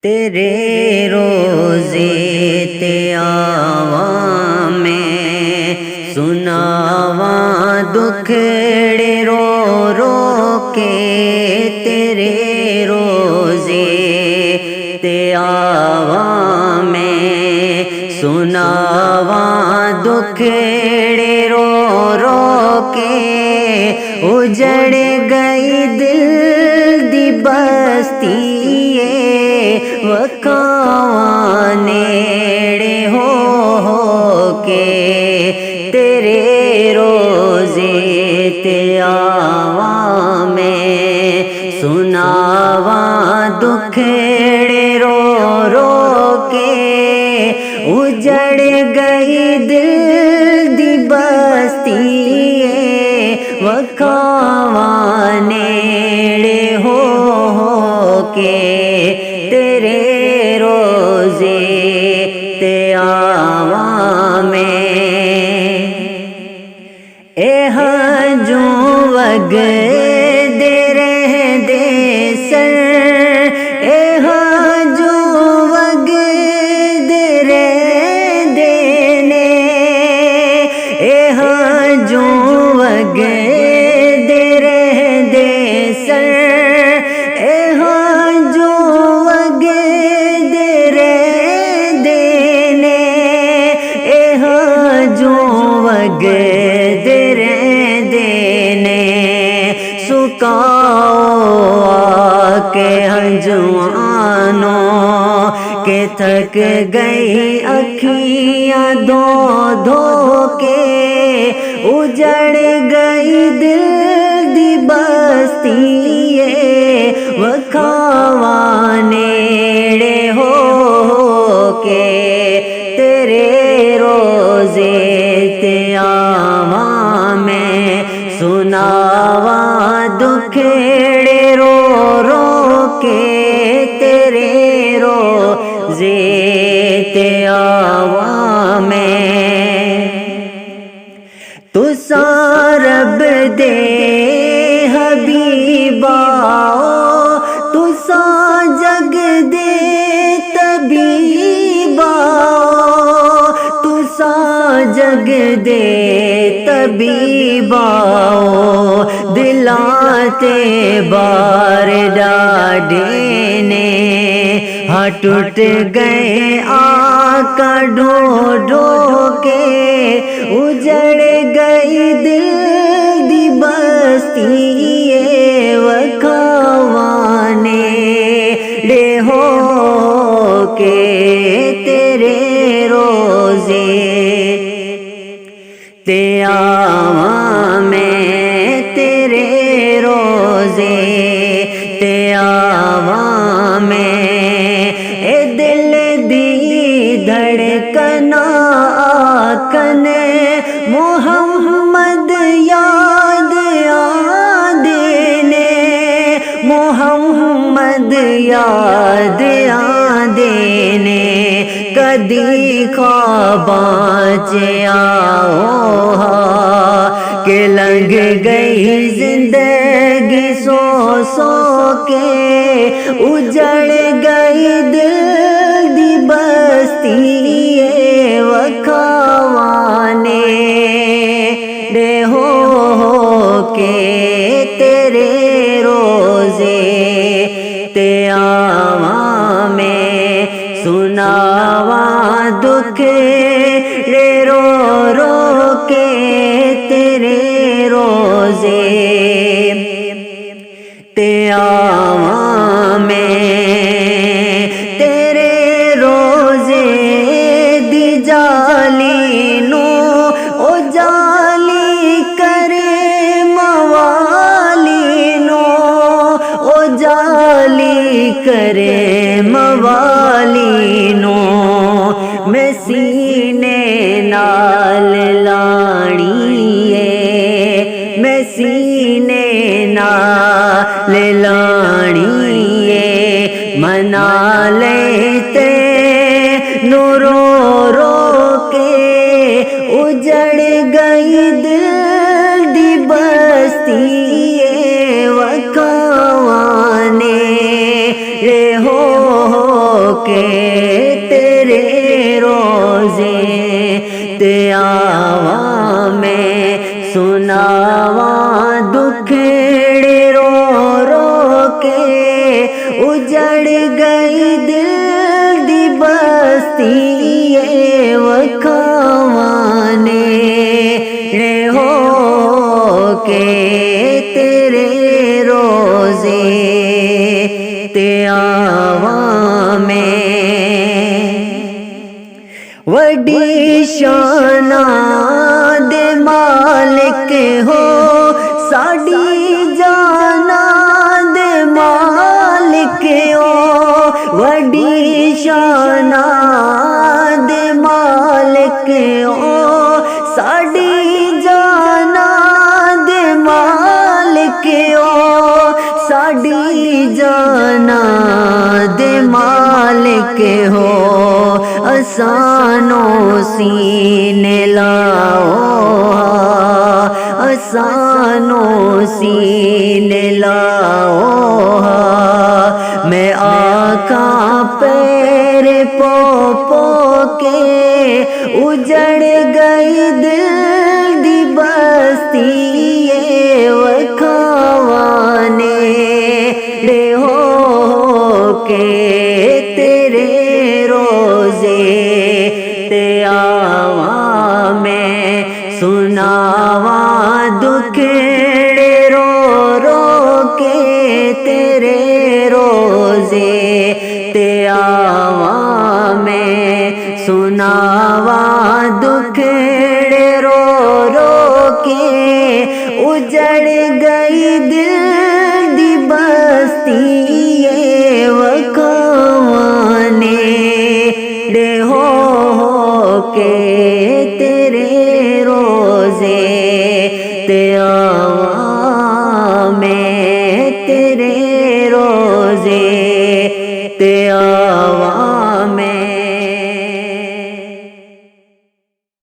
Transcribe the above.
تیرے روزے تے آواں میں سناواں دکھڑے رو رو کے، تیرے روزے تے آواں میں سناواں دکھڑے رو رو کے، اجڑ گئی دل دی بستی وکھاواں نیڑے ہو کے، تیرے روزے تے آواں میں سناواں دکھڑے رو رو کے، اجڑ گئی دل دی بستی وکھاواں نیڑے ہو کے، تیرے روزے تے آواں میں اے ہنجوں وگدے رہندے سر، اے ہنجوں وگدے رہندے نے، اے ہنجوں وگدے رہندے سر، اے ہنجوں وگدے رہندے نے، سکاؤ آ کے ہنجوانوں کہ تھک گئی اکھیاں دھو دھو کے، اجڑ گئی دل دی بستی وکھاواں نیڑے ہو کے، تیرے روزے تے آواں میں سناواں دکھڑے رو رو کے، تیرے روزے تے آواں میں تساں رب دے حبیبا، تساں جگ دے طبیبا، تساں جگ دے طبیبا، دلاں تے بار ڈاڈے نے، ہاں ٹوٹ گئے آقا ڈھو ڈھو کے، اجڑ گئی دل دی بستی وکھاواں نیڑے ہو کے، تیرے روزے تے آواں میں، تیرے روزے تے آواں میں، اے دل دی دھڑکنا آکن محمد یاد آندے نے، محمد یاد آندے نے، کدی خواباں چ آؤ ہا کہ لنگ گئی زندگی سو سو کے، اجڑ گئی دل دی بستی وکھاواں نیڑے ہو کے، تیرے روزے تے آواں میں سناواں دکھڑے رو رو کے، تیرے روزے تے آواں میں، تیرے روزے دی جالی نو او جالی کرے موالی نو، او جالی کرے موالی نو، میں سینے نال لانی ہے، میں سینے نال لانی ہے، منا لیتے نو رو رو کے، اجڑ گئی دل دی بستی وکھاواں نیڑے ہو کے تیرے روزے تے آواں میں سناواں دکھڑے رو رو کے اجڑ گئی دل دی بستی وکھاواں نیڑے ہو کے تیرے روزے تے آواں میں وڈی شاناں دے مالک ہو ساڈی جاناں دے مالک ہو وڈی شاناں دے مالک ہو ساڈی جاناں دے مالک ہو ساڈی جاناں دے مالک ہو اسانو سینے لاؤ اسانو سینے لاؤ میں آقا پیر پو پو کے اجڑ گئی دل دی بستی وکھاواں نیڑے ہو کے تیرے روزے تے آواں میں سناواں دکھڑے رو رو کے تیرے روزے تے آواں میں سناواں دکھڑے رو رو کے اجڑ گئی دل دی بستی وکھاواں نیڑے ہو کے تیرے روزے تے آواں میں تیرے روزے تے آواں میں